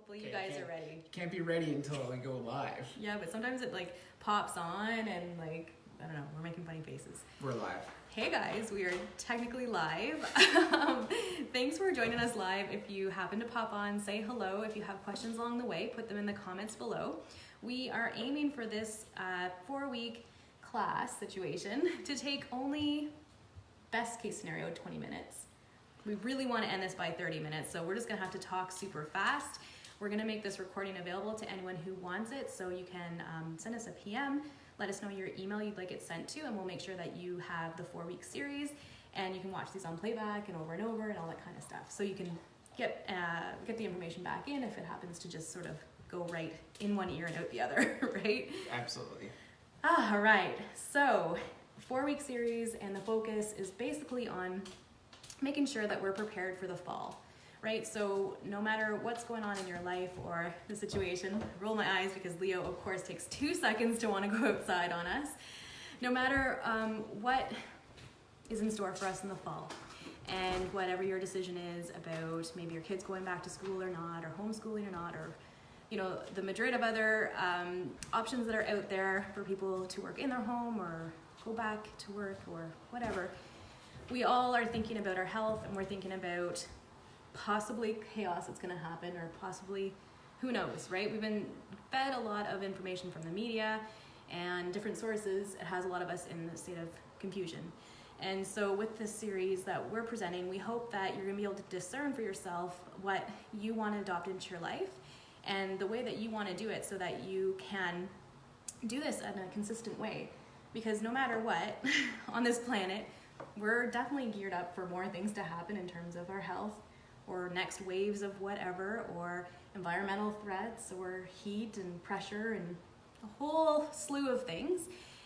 Hopefully you guys are ready. Can't be ready until we go live. Yeah, but sometimes it like pops on and like, I don't know, we're making funny faces. We're live. Hey guys, we are technically live. Thanks for joining us live. If you happen to pop on, say hello. If you have questions along the way, put them in the comments below. We are aiming for this 4-week class situation to take only, best case scenario, 20 minutes. We really want to end this by 30 minutes, so we're just gonna have to talk super fast. We're gonna make this recording available to anyone who wants it, so you can send us a PM, let us know your email you'd like it sent to, and we'll make sure that you have the 4-week series, and you can watch these on playback and over and all that kind of stuff. So you can get the information back in if it happens to just sort of go right in one ear and out the other, right? Absolutely. All right, so 4-week series, and the focus is basically on making sure that we're prepared for the fall, right? So no matter what's going on in your life or the situation, roll my eyes because Leo, of course, takes 2 seconds to want to go outside on us. No matter what is in store for us in the fall, and whatever your decision is about maybe your kids going back to school or not, or homeschooling or not, or you know, the myriad of other options that are out there for people to work in their home or go back to work or whatever. We all are thinking about our health, and we're thinking about possibly chaos that's going to happen, or possibly, who knows, right? We've been fed a lot of information from the media and different sources. It has a lot of us in a state of confusion. And so with this series that we're presenting, we hope that you're going to be able to discern for yourself what you want to adopt into your life and the way that you want to do it, so that you can do this in a consistent way. Because no matter what on this planet, we're definitely geared up for more things to happen in terms of our health, or next waves of whatever, or environmental threats, or heat and pressure, and a whole slew of things.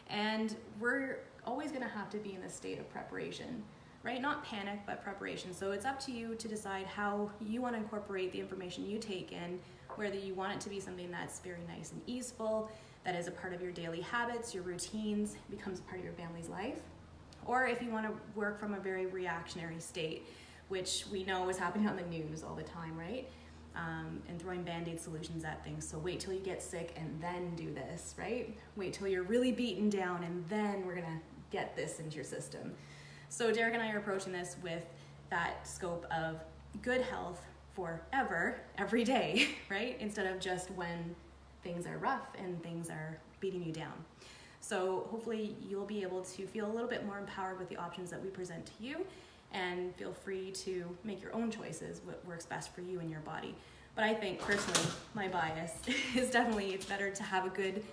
And we're always going to have to be in a state of preparation, right? Not panic, but preparation. So it's up to you to decide how you want to incorporate the information you take in, whether you want it to be something that's very nice and easeful, that is a part of your daily habits, your routines, becomes a part of your family's life, or if you want to work from a very reactionary state, which we know is happening on the news all the time, right? And throwing Band-Aid solutions at things. So wait till you get sick and then do this, right? Wait till you're really beaten down and then we're gonna get this into your system. So Derek and I are approaching this with that scope of good health forever, every day, right? Instead of just when things are rough and things are beating you down. So hopefully you'll be able to feel a little bit more empowered with the options that we present to you, and feel free to make your own choices, what works best for you and your body. But I think personally, my bias is definitely it's better to have a good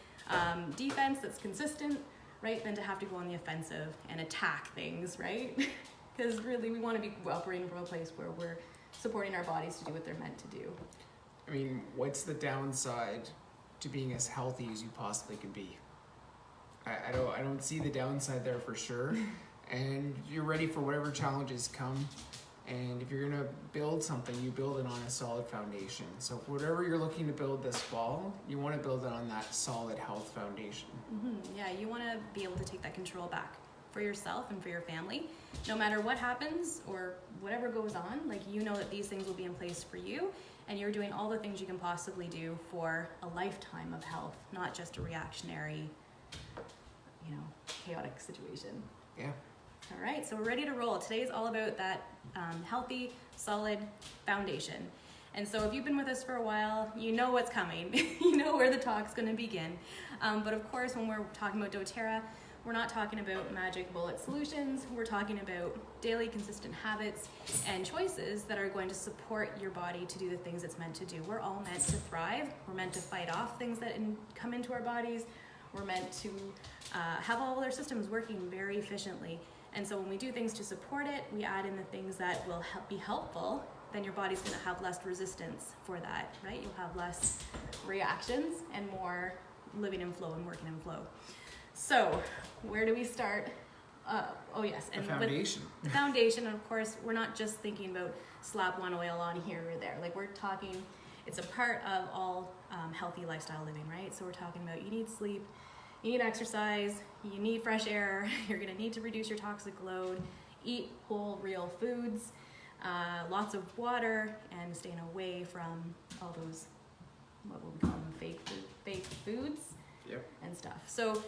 defense that's consistent, right, than to have to go on the offensive and attack things, right? Because really we want to be operating from a place where we're supporting our bodies to do what they're meant to do. I mean, what's the downside to being as healthy as you possibly can be? I don't see the downside there for sure. And you're ready for whatever challenges come. And if you're gonna build something, you build it on a solid foundation. So whatever you're looking to build this fall, you want to build it on that solid health foundation. Mm-hmm. Yeah, you want to be able to take that control back for yourself and for your family. No matter what happens or whatever goes on, like, you know that these things will be in place for you, and you're doing all the things you can possibly do for a lifetime of health, not just a reactionary, you know, chaotic situation. Yeah. All right, so we're ready to roll. Today is all about that healthy, solid foundation. And so if you've been with us for a while, you know what's coming. You know where the talk's going to begin. But of course, when we're talking about doTERRA, we're not talking about magic bullet solutions. We're talking about daily consistent habits and choices that are going to support your body to do the things it's meant to do. We're all meant to thrive. We're meant to fight off things that come into our bodies. We're meant to have all our systems working very efficiently. And so when we do things to support it, we add in the things that will be helpful, then your body's going to have less resistance for that, right? You'll have less reactions and more living in flow and working in flow. So where do we start? Oh yes, and the foundation. The foundation, and of course, we're not just thinking about slap one oil on here or there. Like, we're talking, it's a part of all healthy lifestyle living, right? So we're talking about, you need sleep, you need exercise, you need fresh air, you're gonna need to reduce your toxic load, eat whole, real foods, lots of water, and staying away from all those what will we call them, fake foods Yep. and stuff. So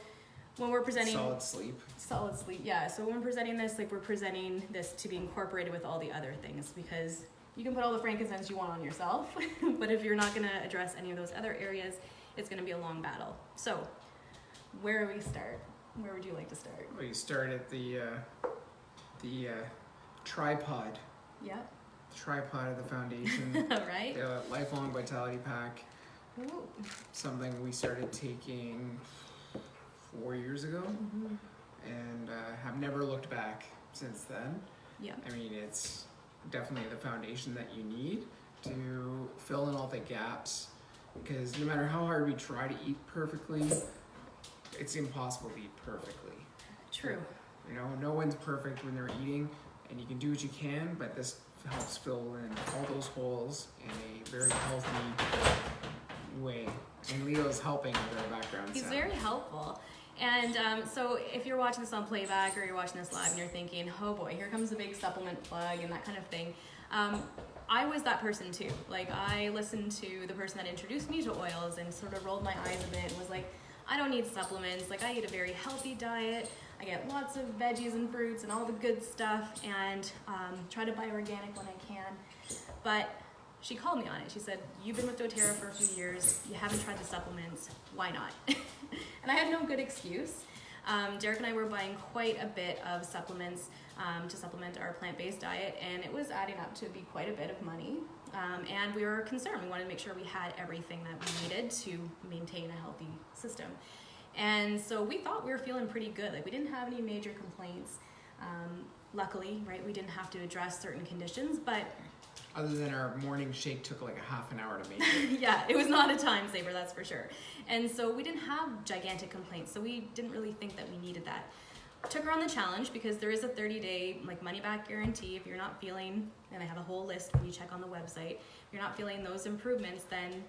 when we're presenting Solid sleep. yeah. So when we're presenting this, like we're presenting this to be incorporated with all the other things, because you can put all the frankincense you want on yourself, but if you're not going to address any of those other areas, it's going to be a long battle. So where do we start? Where would you like to start? Well, you start at the tripod. Yep. Tripod of the foundation. Right? The Lifelong Vitality Pack. Ooh. Something we started taking 4 years ago, Mm-hmm. and have never looked back since then. Yeah. I mean, it's definitely the foundation that you need to fill in all the gaps, because no matter how hard we try to eat perfectly, it's impossible to eat perfectly. True. You know, no one's perfect when they're eating, and you can do what you can, but this helps fill in all those holes in a very healthy way. And Leo's helping with our background He's sound. very helpful. And so if you're watching this on playback or you're watching this live and you're thinking, oh boy, here comes the big supplement plug and that kind of thing, I was that person too. Like, I listened to the person that introduced me to oils and sort of rolled my eyes a bit and was like, I don't need supplements. Like, I eat a very healthy diet. I get lots of veggies and fruits and all the good stuff, and try to buy organic when I can. But she called me on it. She said, you've been with doTERRA for a few years. You haven't tried the supplements. Why not? And I had no good excuse. Derek and I were buying quite a bit of supplements to supplement our plant-based diet, and it was adding up to be quite a bit of money. And we were concerned. We wanted to make sure we had everything that we needed to maintain a healthy system. And so we thought we were feeling pretty good. Like, we didn't have any major complaints. Luckily, right, we didn't have to address certain conditions, but Other than our morning shake took like a half an hour to make. yeah, it was not a time saver, that's for sure. And so we didn't have gigantic complaints, so we didn't really think that we needed that. Took her on the challenge because there is a 30-day like money back guarantee. If you're not feeling, and I have a whole list when you check on the website, if you're not feeling those improvements, then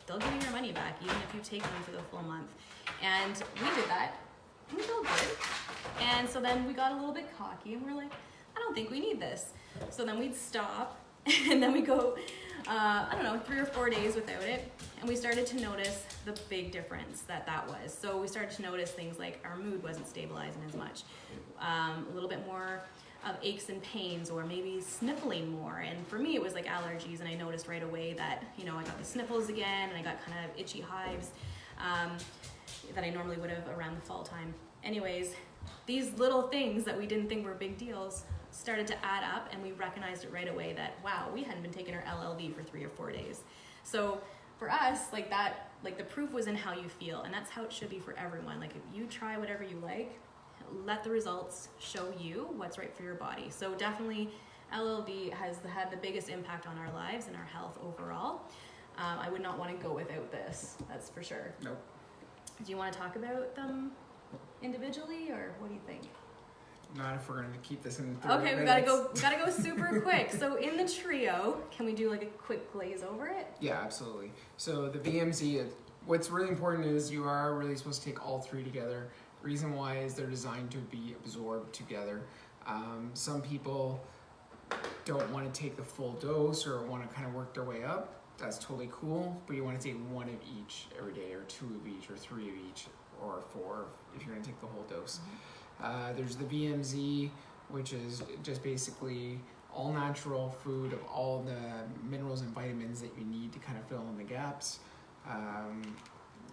they'll give you your money back, even if you take them for the full month. And we did that, and we felt good. And so then we got a little bit cocky, and we're like, I don't think we need this. So then we'd stop, and then we go, 3 or 4 days without it, and we started to notice the big difference that was. So we started to notice things like our mood wasn't stabilizing as much, a little bit more of aches and pains, or maybe sniffling more. And for me, it was like allergies, and I noticed right away that, I got the sniffles again, and I got kind of itchy hives that I normally would have around the fall time. Anyways, these little things that we didn't think were big deals started to add up, and we recognized it right away that, wow, we hadn't been taking our LLV for 3 or 4 days. So for us, like the proof was in how you feel, and that's how it should be for everyone. Like, if you try whatever you like, let the results show you what's right for your body. So definitely LLV has had the biggest impact on our lives and our health overall. I would not want to go without this, that's for sure. Nope. Do you want to talk about them individually, or what do you think? Not if we're going to keep this in 30 Okay, minutes. we gotta go super quick. So in the trio, can we do like a quick glaze over it? Yeah, absolutely. So the VMZ, what's really important is you are really supposed to take all three together. Reason why is they're designed to be absorbed together. Some people don't want to take the full dose or want to kind of work their way up. That's totally cool, but you want to take 1 of each every day, or 2 of each, or 3 of each, or 4 if you're going to take the whole dose. There's the VMZ, which is just basically all natural food of all the minerals and vitamins that you need to kind of fill in the gaps.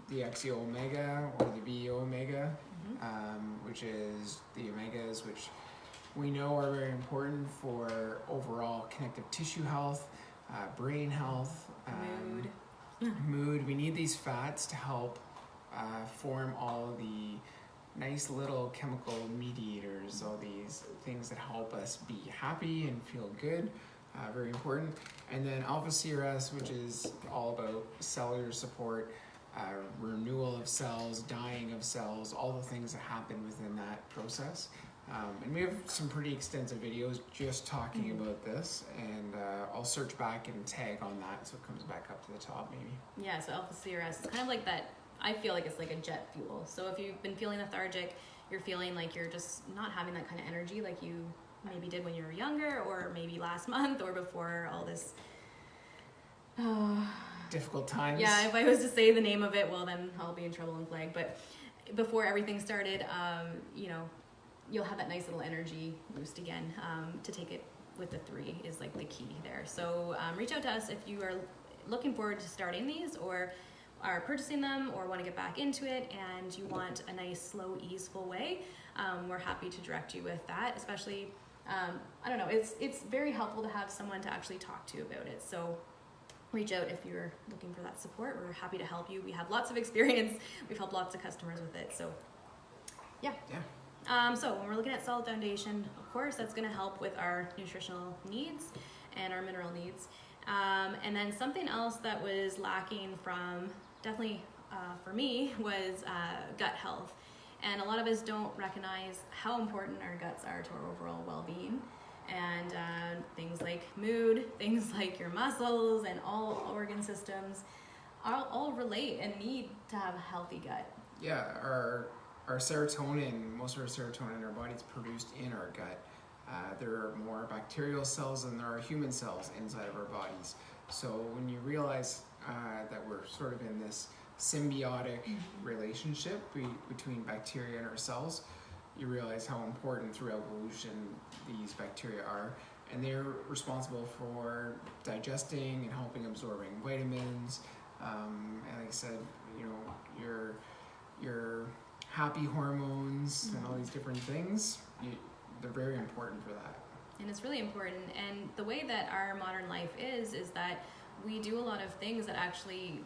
The XEO Omega, or the VEO Omega, which is the omegas, which we know are very important for overall connective tissue health, brain health, mood. We need these fats to help form all the nice little chemical mediators, all these things that help us be happy and feel good, very important. And then alpha CRS, which is all about cellular support, renewal of cells, dying of cells, all the things that happen within that process. And we have some pretty extensive videos just talking about this, and I'll search back and tag on that so it comes back up to the top maybe. Yeah, so alpha CRS is kind of like that. I feel like it's like a jet fuel. So if you've been feeling lethargic, you're feeling like you're just not having that kind of energy like you maybe did when you were younger, or maybe last month, or before all this difficult times. Yeah, if I was to say the name of it, well, then I'll be in trouble and flag. But before everything started, you know, you'll have that nice little energy boost again. To take it with the 3 is like the key there. So reach out to us if you are looking forward to starting these, or are purchasing them, or want to get back into it and you want a nice, slow, easeful way. We're happy to direct you with that, especially, I don't know, it's very helpful to have someone to actually talk to about it. So reach out if you're looking for that support. We're happy to help you. We have lots of experience. We've helped lots of customers with it. So yeah. So when we're looking at solid foundation, of course, that's going to help with our nutritional needs and our mineral needs. And then something else that was lacking from, definitely for me, was gut health. And a lot of us don't recognize how important our guts are to our overall well-being. And things like mood, things like your muscles and all organ systems all relate and need to have a healthy gut. Yeah, our serotonin, most of our serotonin in our body is produced in our gut. There are more bacterial cells than there are human cells inside of our bodies. So when you realize that we're sort of in this symbiotic relationship between bacteria and our cells, you realize how important through evolution these bacteria are, and they're responsible for digesting and helping absorbing vitamins. And like I said, you know, your happy hormones and all these different things, they're very important for that. And it's really important. And the way that our modern life is that we do a lot of things that actually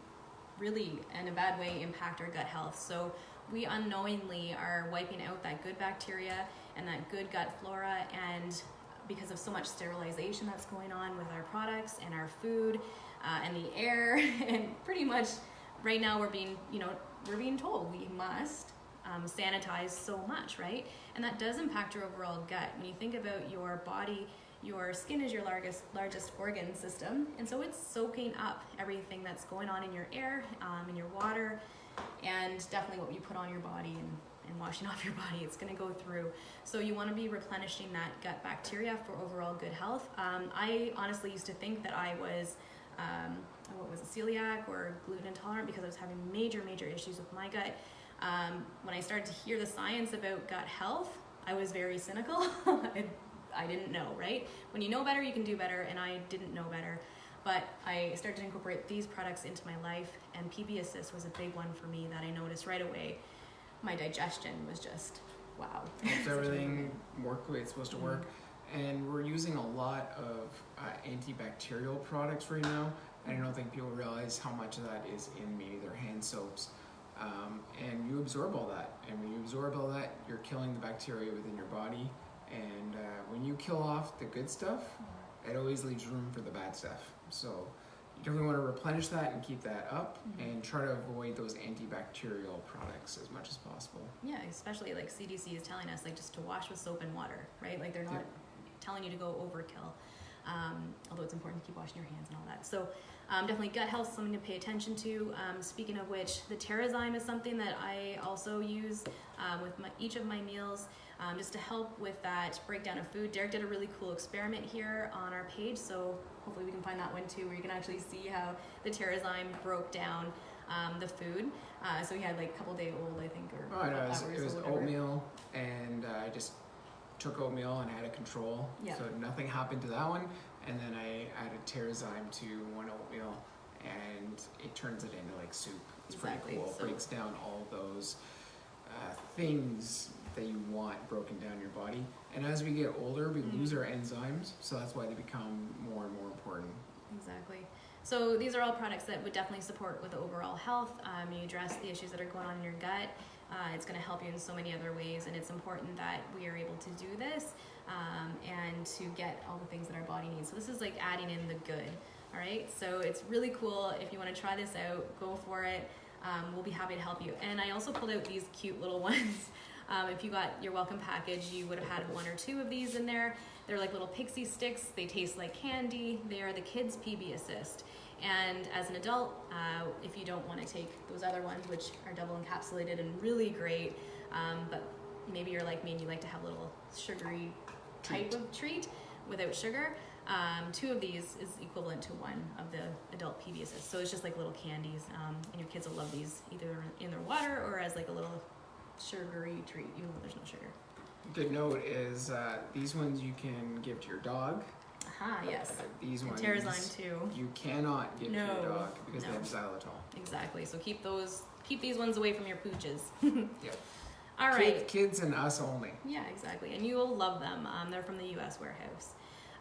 really, in a bad way, impact our gut health. So we unknowingly are wiping out that good bacteria and that good gut flora, and because of so much sterilization that's going on with our products and our food and the air, and pretty much right now we're being told we must sanitize so much, right? And that does impact your overall gut. When you think about your body, your skin is your largest organ system, and so it's soaking up everything that's going on in your air, in your water, and definitely what you put on your body and washing off your body, it's going to go through. So you want to be replenishing that gut bacteria for overall good health. I honestly used to think that I was celiac or gluten intolerant because I was having major issues with my gut. When I started to hear the science about gut health, I was very cynical. I didn't know, right? When you know better, you can do better, and I didn't know better. But I started to incorporate these products into my life, and PB Assist was a big one for me that I noticed right away. My digestion was just, wow. Helps everything work the way it's supposed to work. And we're using a lot of antibacterial products right now, and I don't think people realize how much of that is in maybe their hand soaps. And you absorb all that, and when you absorb all that, you're killing the bacteria within your body. And when you kill off the good stuff, it always leaves room for the bad stuff. So you definitely want to replenish that and keep that up, and try to avoid those antibacterial products as much as possible. Yeah, especially like CDC is telling us like just to wash with soap and water, right? Like they're not telling you to go overkill. Although it's important to keep washing your hands and all that. So definitely gut health is something to pay attention to. Speaking of which, the Terrazyme is something that I also use with each of my meals, just to help with that breakdown of food. Derek did a really cool experiment here on our page, so hopefully we can find that one too, where you can actually see how the Terrazyme broke down the food. So we had like a couple day old, I think, or it was oatmeal, and I just took oatmeal and had a control, so nothing happened to that one. And then I added Terrazyme to one oatmeal, and it turns it into like soup. It's pretty cool. It breaks down all those things that you want broken down in your body. And as we get older, we lose our enzymes, so that's why they become more and more important. Exactly. So these are all products that would definitely support with overall health. You address the issues that are going on in your gut. It's going to help you in so many other ways, and it's important that we are able to do this and to get all the things that our body needs. So this is like adding in the good, all right? So it's really cool. If you want to try this out, go for it. We'll be happy to help you. And I also pulled out these cute little ones. If you got your welcome package, you would have had 1 or 2 of these in there. They're like little pixie sticks. They taste like candy. They are the kids' PB Assist. And as an adult, if you don't want to take those other ones, which are double encapsulated and really great, but maybe you're like me and you like to have a little sugary type of treat without sugar, 2 of these is equivalent to 1 of the adult PB Assist. So it's just like little candies, and your kids will love these either in their water or as like a little sugary treat, even though there's no sugar. Good note is these ones you can give to your dog. Aha, yes. These ones Terrazyme too. you cannot give to your dog because No. they have xylitol. Exactly. So keep these ones away from your pooches. Yep. All right. Kids and us only. Yeah, exactly. And you will love them. They're from the U.S. warehouse.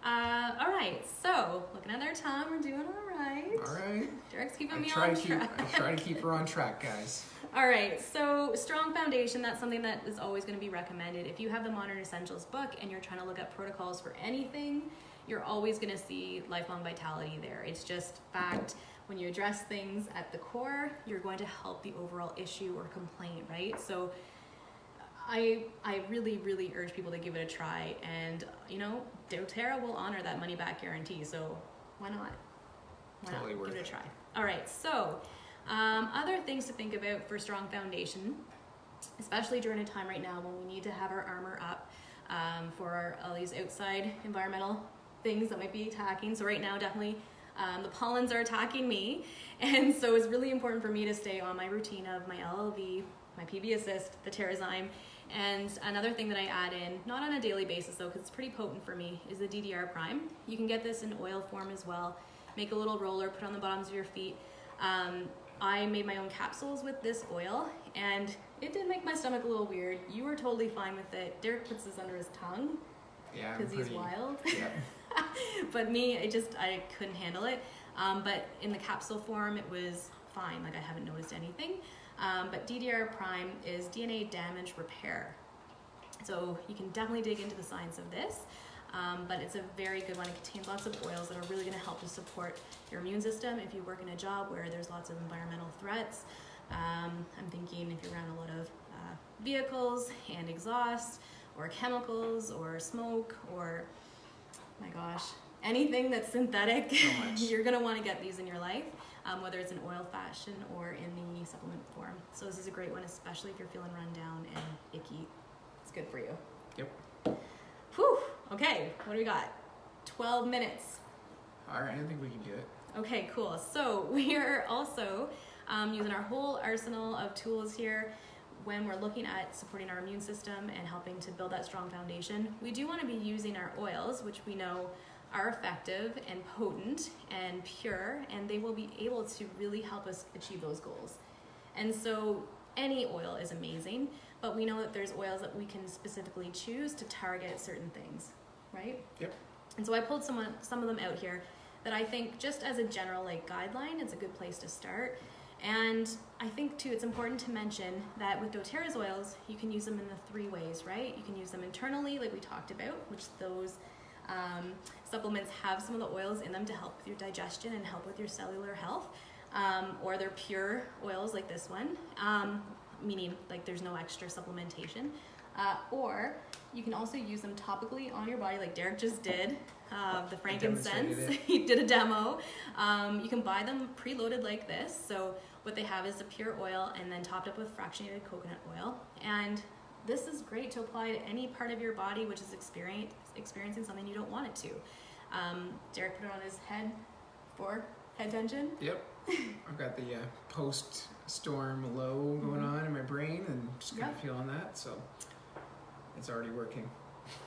All right. So looking at our time, we're doing all right. All right. Derek's keeping me on track. I try to keep her on track, guys. All right, so strong foundation, that's something that is always going to be recommended. If you have the Modern Essentials book and you're trying to look at protocols for anything, you're always going to see lifelong vitality there. It's just fact. When you address things at the core, you're going to help the overall issue or complaint, right? So I really, really urge people to give it a try. And, doTERRA will honor that money back guarantee. So why not? Totally worth give it it. a try. All right, so other things to think about for strong foundation, especially during a time right now when we need to have our armor up for all these outside environmental things that might be attacking. So right now, definitely the pollens are attacking me. And so it's really important for me to stay on my routine of my LLV, my PB Assist, the Terrazyme. And another thing that I add in, not on a daily basis though, because it's pretty potent for me, is the DDR Prime. You can get this in oil form as well. Make a little roller, put on the bottoms of your feet. I made my own capsules with this oil, and it did make my stomach a little weird. You were totally fine with it. Derek puts this under his tongue because he's wild. Yeah. But me, I couldn't handle it. But in the capsule form, it was fine. Like I haven't noticed anything. But DDR Prime is DNA damage repair. So you can definitely dig into the science of this. But it's a very good one. It contains lots of oils that are really going to help to support your immune system if you work in a job where there's lots of environmental threats. I'm thinking if you're around a lot of vehicles and exhaust or chemicals or smoke or, my gosh, anything that's synthetic, you're going to want to get these in your life, whether it's in oil fashion or in the supplement form. So this is a great one, especially if you're feeling run down and icky. It's good for you. Yep. Whew. Okay, what do we got? 12 minutes. All right, I think we can do it. Okay, cool. So we are also using our whole arsenal of tools here when we're looking at supporting our immune system and helping to build that strong foundation. We do want to be using our oils, which we know are effective and potent and pure, and they will be able to really help us achieve those goals. And so any oil is amazing, but we know that there's oils that we can specifically choose to target certain things, right? Yep. And so I pulled some of them out here that I think just as a general guideline, it's a good place to start. And I think too, it's important to mention that with doTERRA's oils, you can use them in the 3 ways, right? You can use them internally, like we talked about, which those supplements have some of the oils in them to help with your digestion and help with your cellular health. Or they're pure oils like this one, meaning like there's no extra supplementation. Or you can also use them topically on your body like Derek just did, the frankincense. He did a demo. You can buy them preloaded like this. So what they have is a pure oil and then topped up with fractionated coconut oil. And this is great to apply to any part of your body which is experiencing something you don't want it to. Derek put it on his head for head tension. Yep. I've got the post-storm low going on in my brain and just kind of feeling that, so it's already working.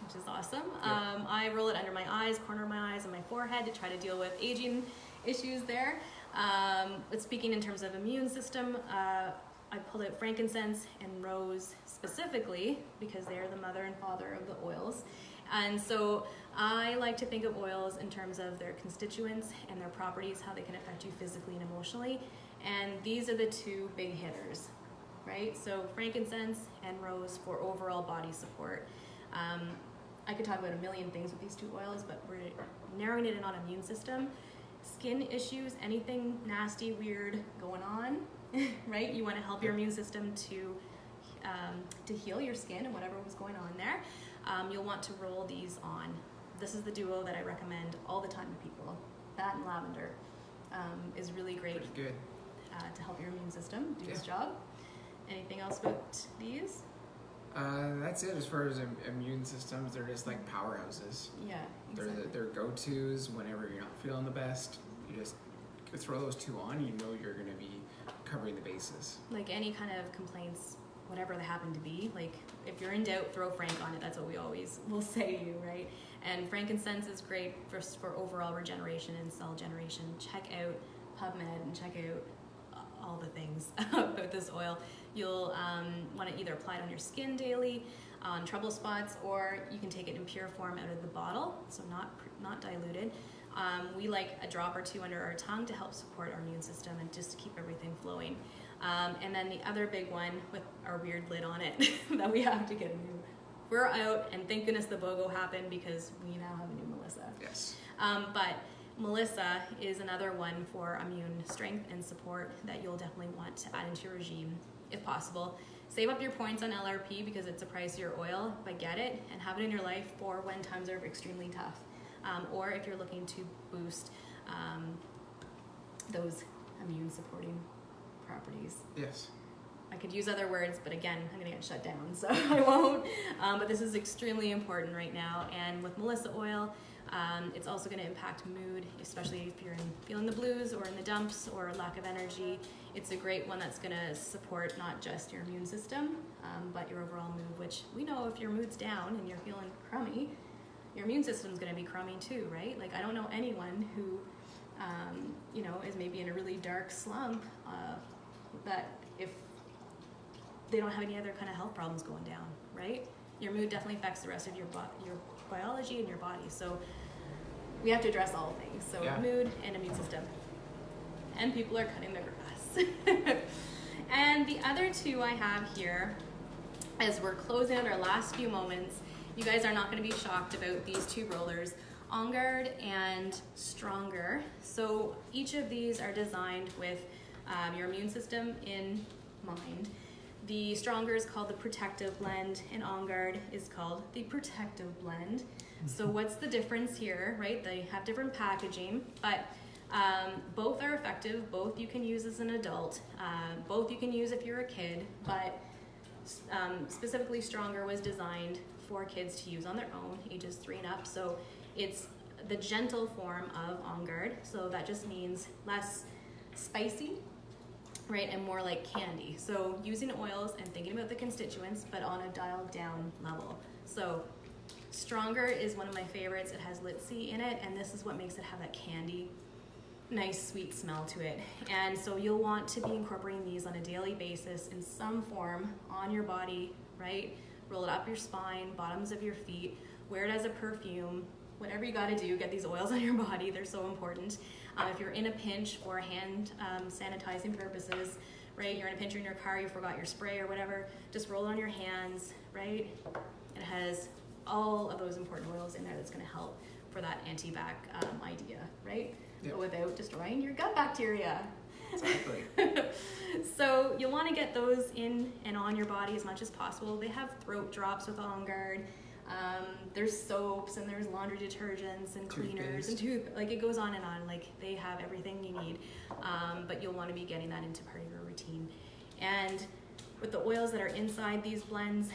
Which is awesome. Yeah. I roll it under my eyes, corner of my eyes, and my forehead to try to deal with aging issues there. But speaking in terms of immune system, I pulled out frankincense and rose specifically because they're the mother and father of the oils. And so I like to think of oils in terms of their constituents and their properties, how they can affect you physically and emotionally. And these are the 2 big hitters, right? So frankincense and rose for overall body support. I could talk about a million things with these 2 oils, but we're narrowing it in on immune system. Skin issues, anything nasty, weird going on, right? You want to help your immune system to heal your skin and whatever was going on there. You'll want to roll these on. This is the duo that I recommend all the time to people. That and lavender is really great. Pretty good. To help your immune system do its job. Anything else about these? That's it as far as immune systems. They're just like powerhouses. Yeah, exactly. They're go-tos whenever you're not feeling the best. You just throw those two on, you know you're going to be covering the bases. Like any kind of complaints, whatever they happen to be, like if you're in doubt, throw Frank on it. That's what we always will say to you, right? And frankincense is great for overall regeneration and cell generation. Check out PubMed and check out all the things about this oil. You'll want to either apply it on your skin daily, on trouble spots, or you can take it in pure form out of the bottle, so not diluted. We like a drop or two under our tongue to help support our immune system and just to keep everything flowing. And then the other big one with our weird lid on it that we have to get a new. We're out, and thank goodness the BOGO happened because we now have a new Melissa. Yes. But Melissa is another one for immune strength and support that you'll definitely want to add into your regime if possible. Save up your points on LRP because it's a pricier oil, but get it and have it in your life for when times are extremely tough. Or if you're looking to boost those immune supporting properties. Yes. I could use other words, but again, I'm gonna get shut down, so I won't. But this is extremely important right now. And with Melissa oil, it's also gonna impact mood, especially if you're feeling the blues or in the dumps or lack of energy. It's a great one that's gonna support not just your immune system, but your overall mood, which we know if your mood's down and you're feeling crummy, your immune system's gonna be crummy too, right? Like I don't know anyone who, is maybe in a really dark slump, that if they don't have any other kind of health problems going down, right? Your mood definitely affects the rest of your biology and your body. So we have to address all things. So mood and immune system. And people are cutting their grass. And the other two I have here, as we're closing out our last few moments, you guys are not going to be shocked about these two rollers, On Guard and Stronger. So each of these are designed with your immune system in mind. The Stronger is called the Protective Blend, and On Guard is called the Protective Blend. So what's the difference here, right? They have different packaging, but both are effective. Both you can use as an adult. Both you can use if you're a kid, but specifically Stronger was designed for kids to use on their own, ages 3 and up. So it's the gentle form of On Guard. So that just means less spicy, right, and more like candy. So using oils and thinking about the constituents, but on a dialed down level. So Stronger is one of my favorites. It has linseed in it, and this is what makes it have that candy, nice sweet smell to it. And so you'll want to be incorporating these on a daily basis in some form on your body, right? Roll it up your spine, bottoms of your feet, wear it as a perfume, whatever you gotta do, get these oils on your body, they're so important. If you're in a pinch for hand sanitizing purposes, right? You're in a pinch or in your car, you forgot your spray or whatever, just roll it on your hands, right? It has all of those important oils in there that's gonna help for that anti-bac idea, right? Yep. But without destroying your gut bacteria. Exactly. So you'll want to get those in and on your body as much as possible. They have throat drops with On Guard. There's soaps and there's laundry detergents and cleaners and like it goes on and on. Like they have everything you need, but you'll want to be getting that into part of your routine. And with the oils that are inside these blends,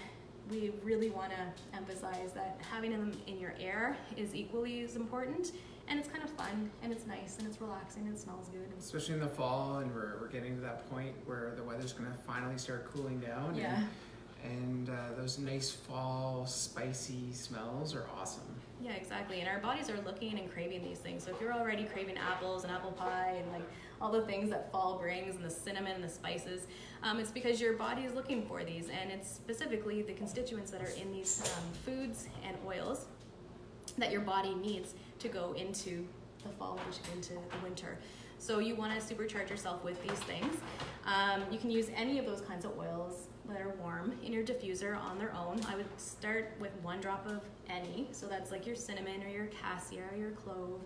we really want to emphasize that having them in your air is equally as important. And it's kind of fun, and it's nice, and it's relaxing, and it smells good. Especially in the fall, and we're getting to that point where the weather's going to finally start cooling down. Yeah. And those nice fall spicy smells are awesome. Yeah, exactly. And our bodies are looking and craving these things. So if you're already craving apples and apple pie and like all the things that fall brings and the cinnamon and the spices, it's because your body is looking for these. And it's specifically the constituents that are in these foods and oils that your body needs to go into the fall, into the winter. So you want to supercharge yourself with these things. You can use any of those kinds of oils that are warm in your diffuser on their own. I would start with 1 drop of any, so that's like your cinnamon or your cassia or your clove,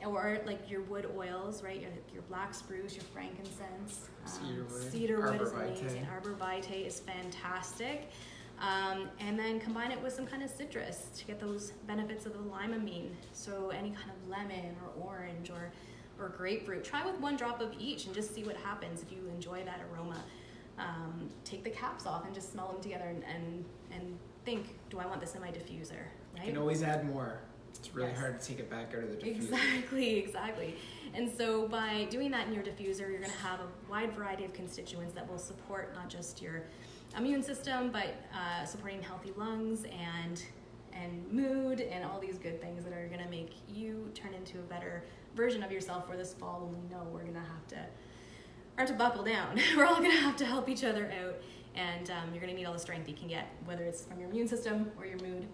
or like your wood oils, right? Your black spruce, your frankincense, cedarwood is amazing. Arbor vitae is fantastic. And then combine it with some kind of citrus to get those benefits of the limonene. So any kind of lemon or orange or grapefruit. Try with 1 drop of each and just see what happens if you enjoy that aroma. take the caps off and just smell them together and think, do I want this in my diffuser, right? You can always add more. It's really Yes. hard to take it back out of the diffuser. Exactly. And so by doing that in your diffuser, you're going to have a wide variety of constituents that will support not just your immune system, but supporting healthy lungs and mood and all these good things that are going to make you turn into a better version of yourself for this fall, when we know we're going to have to buckle down. We're all going to have to help each other out, and you're going to need all the strength you can get, whether it's from your immune system or your mood,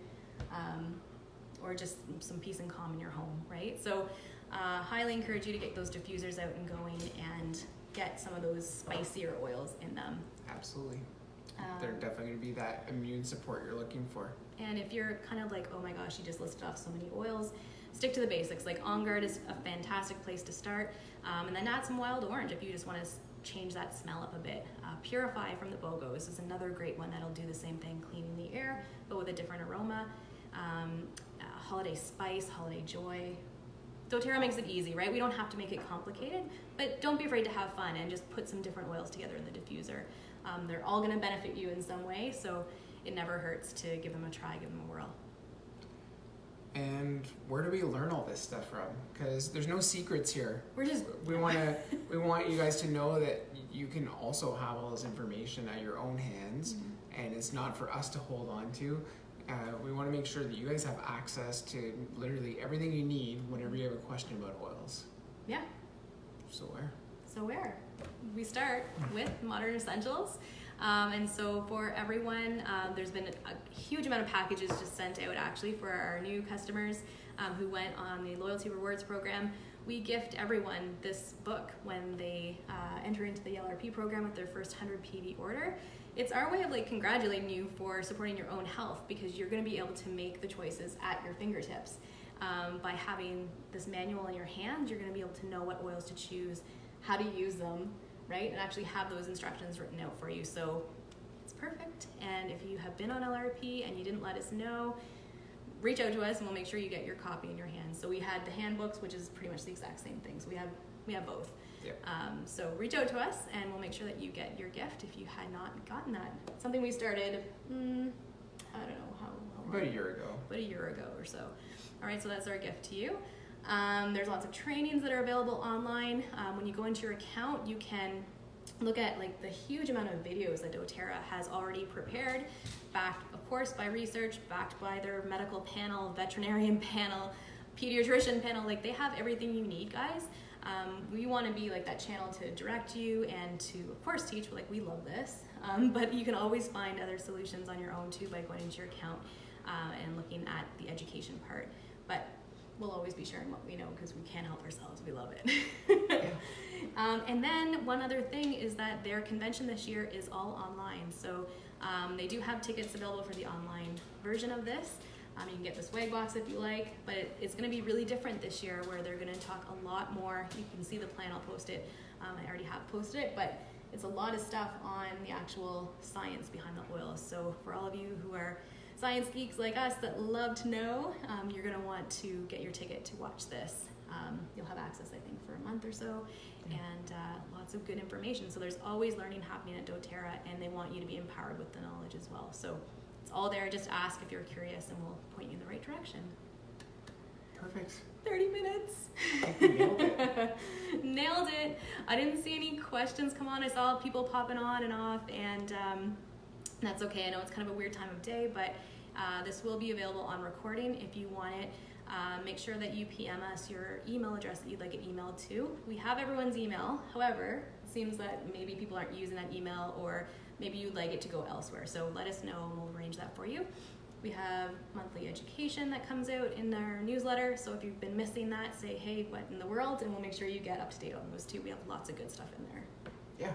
or just some peace and calm in your home, right? So highly encourage you to get those diffusers out and going and get some of those spicier oils in them. Absolutely. They're definitely going to be that immune support you're looking for. And if you're kind of like, oh my gosh, you just listed off so many oils, stick to the basics. Like On Guard is a fantastic place to start. And then add some wild orange if you just want to change that smell up a bit. Purify from the BOGOs is another great one that'll do the same thing, cleaning the air, but with a different aroma. Holiday Spice, Holiday Joy. doTERRA makes it easy, right? We don't have to make it complicated, but don't be afraid to have fun and just put some different oils together in the diffuser. They're all going to benefit you in some way, so it never hurts to give them a try, give them a whirl. And where do we learn all this stuff from? Because there's no secrets here. We want you guys to know that you can also have all this information at your own hands, and it's not for us to hold on to. We want to make sure that you guys have access to literally everything you need whenever you have a question about oils. Yeah. So where? We start with Modern Essentials. And so for everyone, there's been a huge amount of packages just sent out actually for our new customers who went on the Loyalty Rewards program. We gift everyone this book when they enter into the LRP program with their first 100 PV order. It's our way of like congratulating you for supporting your own health, because you're going to be able to make the choices at your fingertips. By having this manual in your hands, you're going to be able to know what oils to choose, how to use them, right? And actually have those instructions written out for you. So it's perfect. And if you have been on LRP and you didn't let us know, reach out to us and we'll make sure you get your copy in your hands. So we had the handbooks, which is pretty much the exact same thing. So we have both. Yep. So reach out to us and we'll make sure that you get your gift if you had not gotten that. Something we started, I don't know how long. About a year ago or so. All right, so that's our gift to you. There's lots of trainings that are available online. When you go into your account, you can look at like the huge amount of videos that doTERRA has already prepared, backed of course by research, backed by their medical panel, veterinarian panel, pediatrician panel. Like they have everything you need, guys. We want to be like that channel to direct you and to of course teach. Like we love this, but you can always find other solutions on your own too by going into your account and looking at the education part. But we'll always be sharing what we know because we can't help ourselves. We love it. And then one other thing is that their convention this year is all online. So they do have tickets available for the online version of this. You can get the swag box if you like, but it's going to be really different this year where they're going to talk a lot more. You can see the plan. I'll post it. I already have posted it, but it's a lot of stuff on the actual science behind the oils. So for all of you who are science geeks like us that love to know, you're going to want to get your ticket to watch this. You'll have access, I think, for a month or so, and lots of good information. So there's always learning happening at doTERRA, and they want you to be empowered with the knowledge as well. So it's all there. Just ask if you're curious, and we'll point you in the right direction. Perfect. 30 minutes. I think we nailed it. Nailed it. I didn't see any questions come on. I saw people popping on and off, and that's okay. I know it's kind of a weird time of day, but this will be available on recording if you want it. Make sure that you PM us your email address that you'd like it emailed to. We have everyone's email. However, it seems that maybe people aren't using that email, or maybe you'd like it to go elsewhere. So let us know and we'll arrange that for you. We have monthly education that comes out in our newsletter. So if you've been missing that, say, hey, what in the world? And we'll make sure you get up to date on those too. We have lots of good stuff in there. Yeah.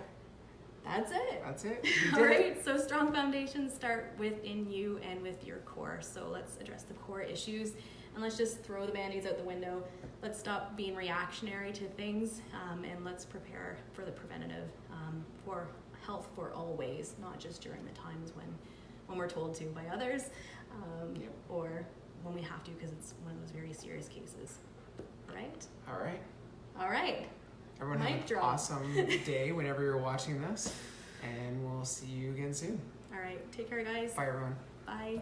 That's it. That's it. All right, so strong foundations start within you and with your core. So let's address the core issues, and let's just throw the band-aids out the window. Let's stop being reactionary to things, and let's prepare for the preventative, for health for always, not just during the times when we're told to by others, or when we have to because it's one of those very serious cases, right? All right. All right. Everyone have an awesome day whenever you're watching this. and we'll see you again soon. All right, take care, guys. Bye, everyone. Bye.